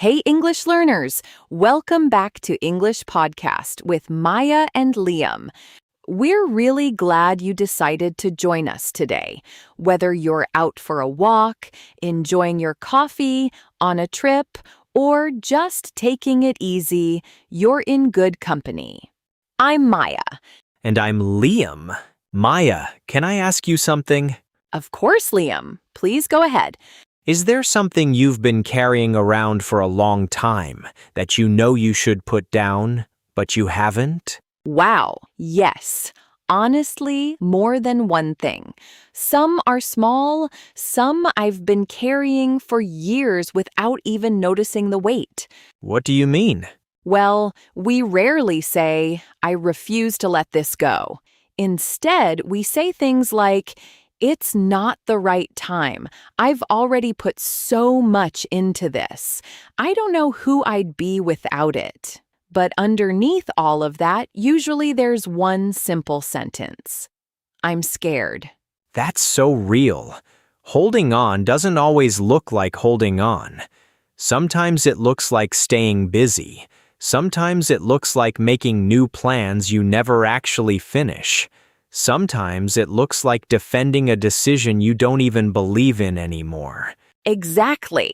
Hey, English learners! Welcome back to English Podcast with Maya and Liam. We're really glad you decided to join us today. Whether you're out for a walk, enjoying your coffee, on a trip, or just taking it easy, you're in good company. I'm Maya. And I'm Liam. Maya, can I ask you something? Of course, Liam. Please go ahead. Is there something you've been carrying around for a long time that you know you should put down, but you haven't? Wow, yes. Honestly, more than one thing. Some are small, some I've been carrying for years without even noticing the weight. What do you mean? Well, we rarely say, I refuse to let this go. Instead, we say things like, it's not the right time. I've already put so much into this. I don't know who I'd be without it. But underneath all of that, usually there's one simple sentence. I'm scared. That's so real. Holding on doesn't always look like holding on. Sometimes it looks like staying busy. Sometimes it looks like making new plans you never actually finish. Sometimes it looks like defending a decision you don't even believe in anymore. Exactly.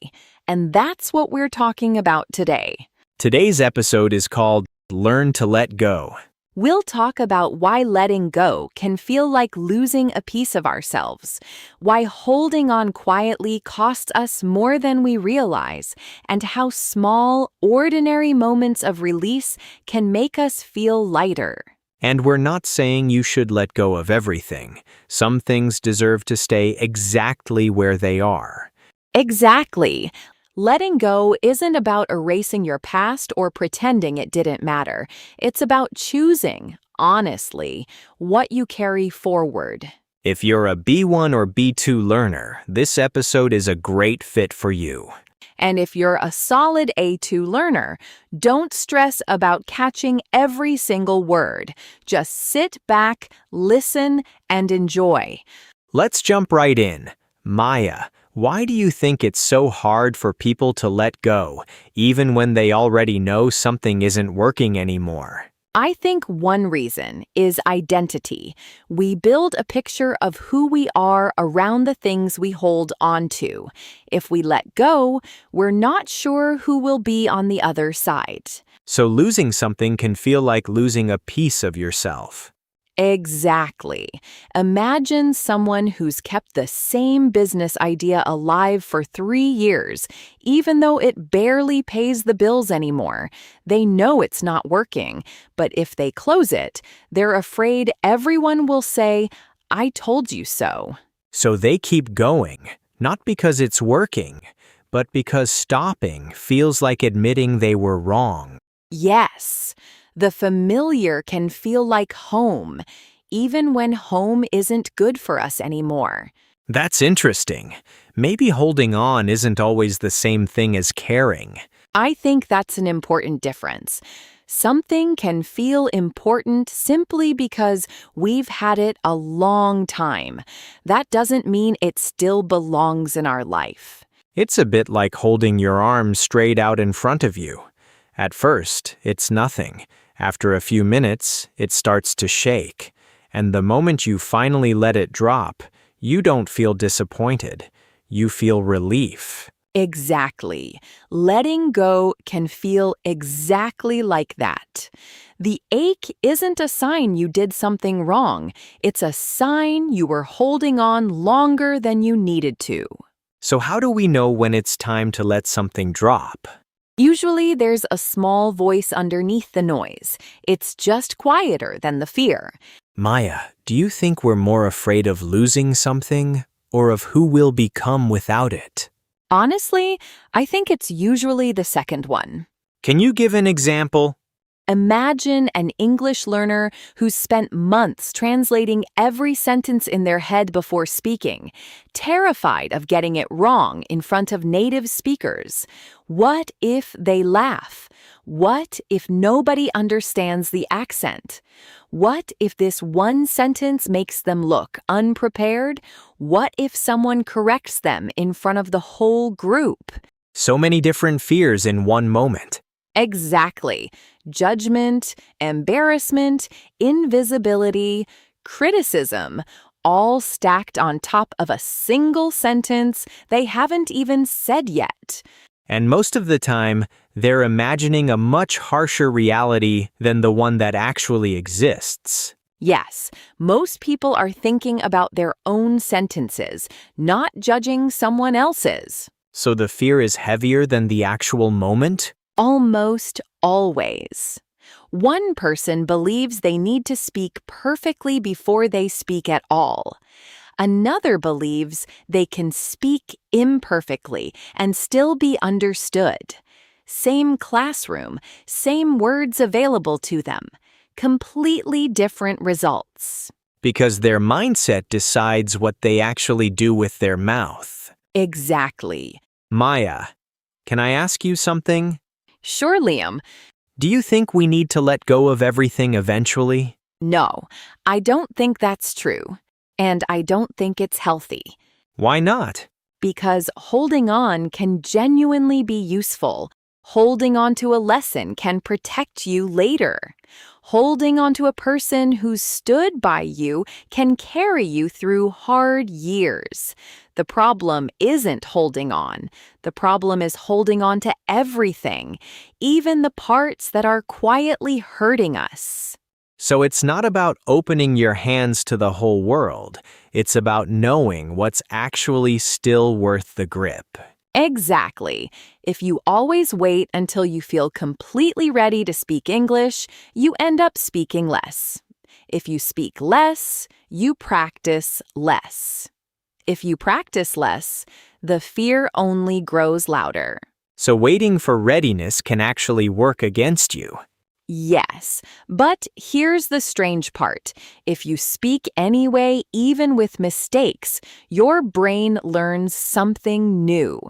And that's what we're talking about today. Today's episode is called Learn to Let Go. We'll talk about why letting go can feel like losing a piece of ourselves, why holding on quietly costs us more than we realize, and how small, ordinary moments of release can make us feel lighter. And we're not saying you should let go of everything. Some things deserve to stay exactly where they are. Exactly. Letting go isn't about erasing your past or pretending it didn't matter. It's about choosing, honestly, what you carry forward. If you're a B1 or B2 learner, this episode is a great fit for you. And if you're a solid A2 learner, don't stress about catching every single word. Just sit back, listen, and enjoy. Let's jump right in. Maya, why do you think it's so hard for people to let go, even when they already know something isn't working anymore? I think one reason is identity. We build a picture of who we are around the things we hold on to. If we let go, we're not sure who will be on the other side. So losing something can feel like losing a piece of yourself. Exactly. Imagine someone who's kept the same business idea alive for 3 years, even though it barely pays the bills anymore. They know it's not working, but if they close it, they're afraid everyone will say, I told you so. So they keep going, not because it's working, but because stopping feels like admitting they were wrong. Yes. The familiar can feel like home, even when home isn't good for us anymore. That's interesting. Maybe holding on isn't always the same thing as caring. I think that's an important difference. Something can feel important simply because we've had it a long time. That doesn't mean it still belongs in our life. It's a bit like holding your arm straight out in front of you. At first, it's nothing. After a few minutes, it starts to shake. And the moment you finally let it drop, you don't feel disappointed. You feel relief. Exactly. Letting go can feel exactly like that. The ache isn't a sign you did something wrong. It's a sign you were holding on longer than you needed to. So how do we know when it's time to let something drop? Usually there's a small voice underneath the noise. It's just quieter than the fear. Maya, do you think we're more afraid of losing something or of who we'll become without it? Honestly, I think it's usually the second one. Can you give an example? Imagine an English learner who's spent months translating every sentence in their head before speaking, terrified of getting it wrong in front of native speakers. What if they laugh? What if nobody understands the accent? What if this one sentence makes them look unprepared? What if someone corrects them in front of the whole group? So many different fears in one moment. Exactly. Judgment, embarrassment, invisibility, criticism, all stacked on top of a single sentence they haven't even said yet. And most of the time, they're imagining a much harsher reality than the one that actually exists. Yes, most people are thinking about their own sentences, not judging someone else's. So the fear is heavier than the actual moment? Almost always. One person believes they need to speak perfectly before they speak at all. Another believes they can speak imperfectly and still be understood. Same classroom, same words available to them. Completely different results. Because their mindset decides what they actually do with their mouth. Exactly. Maya, can I ask you something? Sure, Liam. Do you think we need to let go of everything eventually? No, I don't think that's true. And I don't think it's healthy. Why not? Because holding on can genuinely be useful. Holding on to a lesson can protect you later. Holding on to a person who stood by you can carry you through hard years. The problem isn't holding on. The problem is holding on to everything, even the parts that are quietly hurting us. So it's not about opening your hands to the whole world. It's about knowing what's actually still worth the grip. Exactly. If you always wait until you feel completely ready to speak English, you end up speaking less. If you speak less, you practice less. If you practice less, the fear only grows louder. So waiting for readiness can actually work against you. Yes, but here's the strange part. If you speak anyway, even with mistakes, your brain learns something new.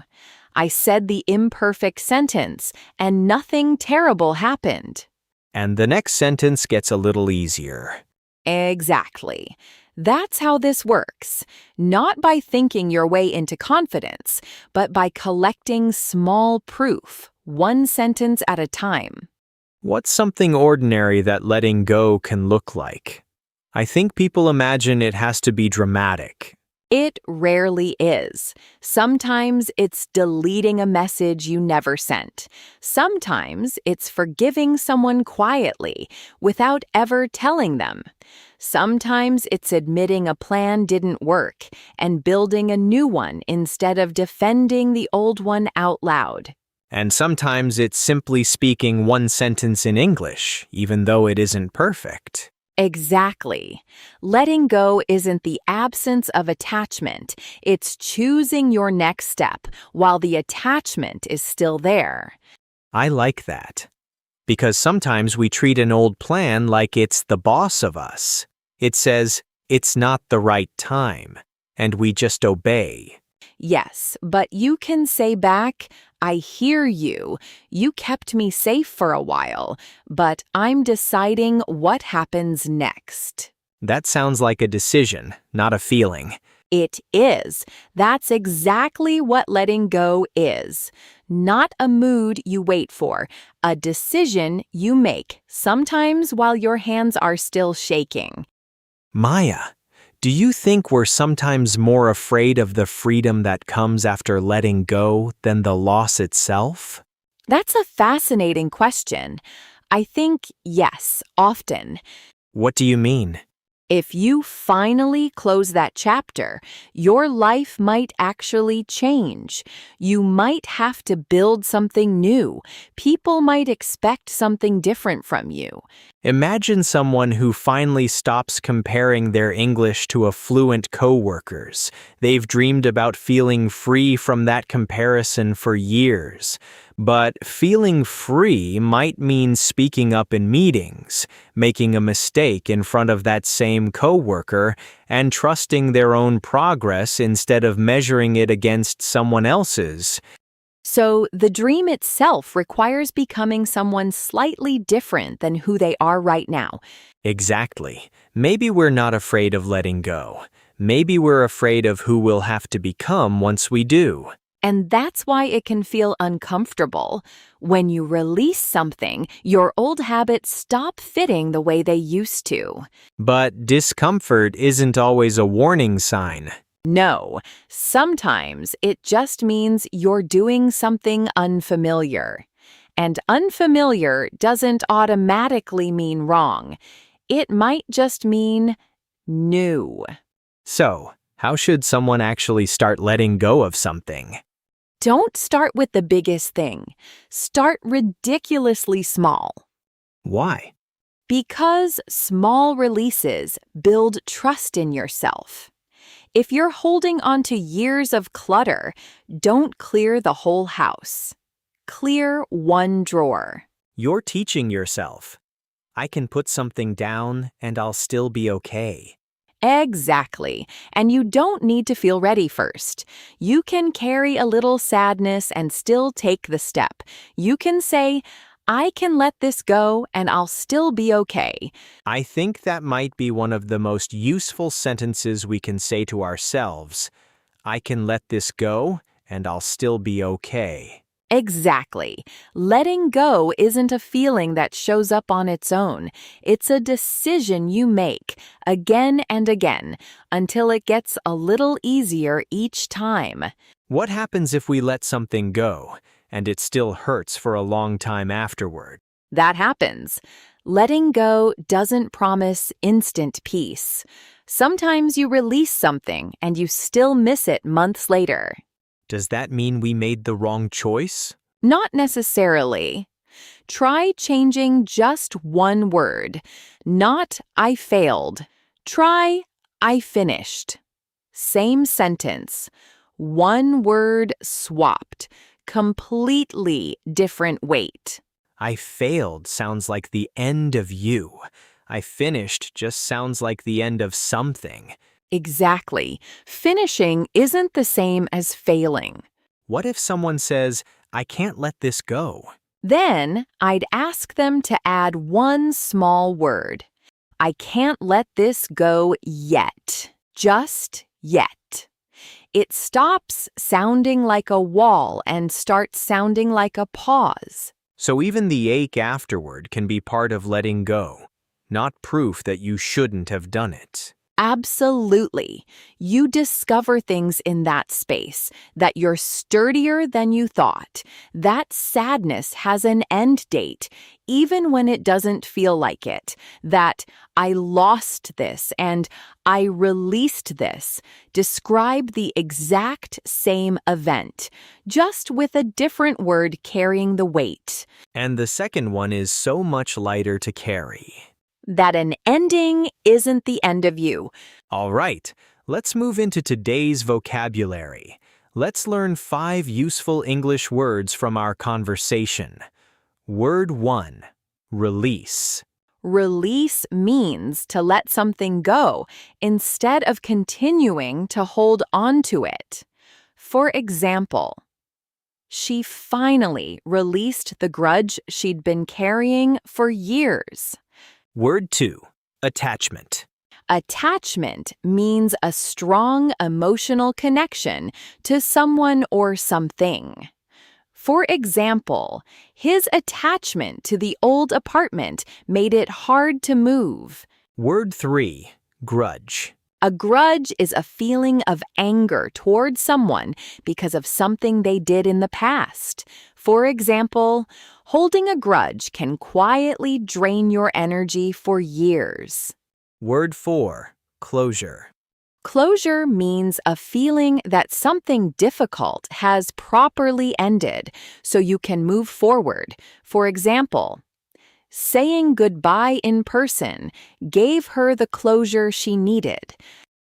I said the imperfect sentence, and nothing terrible happened. And the next sentence gets a little easier. Exactly. That's how this works. Not by thinking your way into confidence, but by collecting small proof, one sentence at a time. What's something ordinary that letting go can look like? I think people imagine it has to be dramatic. It rarely is. Sometimes it's deleting a message you never sent. Sometimes it's forgiving someone quietly, without ever telling them. Sometimes it's admitting a plan didn't work and building a new one instead of defending the old one out loud. And sometimes it's simply speaking one sentence in English, even though it isn't perfect. Exactly. Letting go isn't the absence of attachment. It's choosing your next step while the attachment is still there. I like that. Because sometimes we treat an old plan like it's the boss of us. It says, it's not the right time, and we just obey. Yes, but you can say back, I hear you. You kept me safe for a while, but I'm deciding what happens next. That sounds like a decision, not a feeling. It is. That's exactly what letting go is. Not a mood you wait for, a decision you make, sometimes while your hands are still shaking. Maya, do you think we're sometimes more afraid of the freedom that comes after letting go than the loss itself? That's a fascinating question. I think yes, often. What do you mean? If you finally close that chapter, your life might actually change. You might have to build something new. People might expect something different from you. Imagine someone who finally stops comparing their English to a fluent coworker's. They've dreamed about feeling free from that comparison for years. But feeling free might mean speaking up in meetings, making a mistake in front of that same coworker, and trusting their own progress instead of measuring it against someone else's. So the dream itself requires becoming someone slightly different than who they are right now. Exactly. Maybe we're not afraid of letting go. Maybe we're afraid of who we'll have to become once we do. And that's why it can feel uncomfortable. When you release something, your old habits stop fitting the way they used to. But discomfort isn't always a warning sign. No, sometimes it just means you're doing something unfamiliar. And unfamiliar doesn't automatically mean wrong. It might just mean new. So, how should someone actually start letting go of something? Don't start with the biggest thing. Start ridiculously small. Why? Because small releases build trust in yourself. If you're holding on to years of clutter, don't clear the whole house. Clear one drawer. You're teaching yourself. I can put something down and I'll still be okay. Exactly. And you don't need to feel ready first. You can carry a little sadness and still take the step. You can say, I can let this go and I'll still be okay. I think that might be one of the most useful sentences we can say to ourselves. I can let this go and I'll still be okay. Exactly. Letting go isn't a feeling that shows up on its own. It's a decision you make again and again until it gets a little easier each time. What happens if we let something go and it still hurts for a long time afterward? That happens. Letting go doesn't promise instant peace. Sometimes you release something and you still miss it months later. Does that mean we made the wrong choice? Not necessarily. Try changing just one word. Not I failed. Try I finished. Same sentence. One word swapped. Completely different weight. I failed sounds like the end of you. I finished just sounds like the end of something. Exactly. Finishing isn't the same as failing. What if someone says, I can't let this go? Then I'd ask them to add one small word. I can't let this go yet. Just yet. It stops sounding like a wall and starts sounding like a pause. So even the ache afterward can be part of letting go, not proof that you shouldn't have done it. Absolutely. You discover things in that space, that you're sturdier than you thought. That sadness has an end date, even when it doesn't feel like it. That I lost this and I released this describe the exact same event, just with a different word carrying the weight. And the second one is so much lighter to carry. That an ending isn't the end of you. All right, let's move into today's vocabulary. Let's learn 5 useful English words from our conversation. Word 1, release. Release means to let something go instead of continuing to hold on to it. For example, she finally released the grudge she'd been carrying for years. Word 2, attachment. Attachment means a strong emotional connection to someone or something. For example, his attachment to the old apartment made it hard to move. Word 3, grudge. A grudge is a feeling of anger toward someone because of something they did in the past. For example, holding a grudge can quietly drain your energy for years. Word 4, closure. Closure means a feeling that something difficult has properly ended, so you can move forward. For example, saying goodbye in person gave her the closure she needed.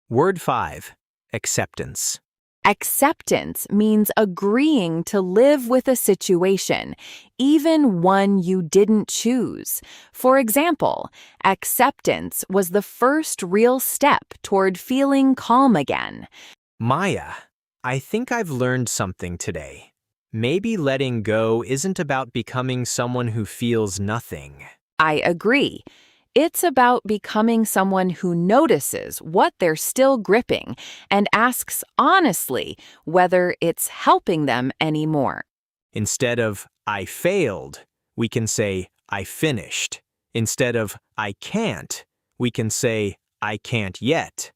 Word 5, acceptance. Acceptance means agreeing to live with a situation, even one you didn't choose. For example, acceptance was the first real step toward feeling calm again. Maya, I think I've learned something today. Maybe letting go isn't about becoming someone who feels nothing. I agree. It's about becoming someone who notices what they're still gripping and asks honestly whether it's helping them anymore. Instead of I failed, we can say I finished. Instead of I can't, we can say I can't yet.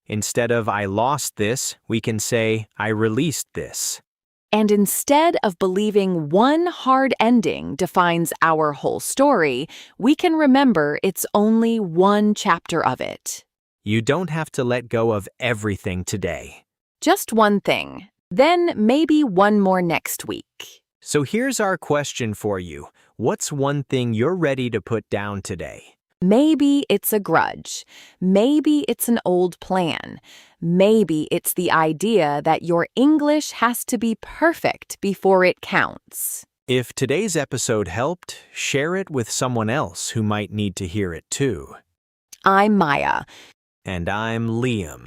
Instead of I lost this, we can say I released this. And instead of believing one hard ending defines our whole story, we can remember it's only one chapter of it. You don't have to let go of everything today. Just one thing, then maybe one more next week. So here's our question for you. What's one thing you're ready to put down today? Maybe it's a grudge. Maybe it's an old plan. Maybe it's the idea that your English has to be perfect before it counts. If today's episode helped, share it with someone else who might need to hear it too. I'm Maya. And I'm Liam.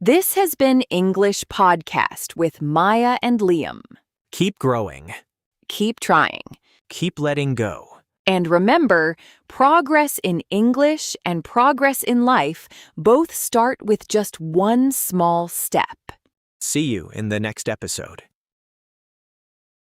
This has been English Podcast with Maya and Liam. Keep growing. Keep trying. Keep letting go. And remember, progress in English and progress in life both start with just one small step. See you in the next episode.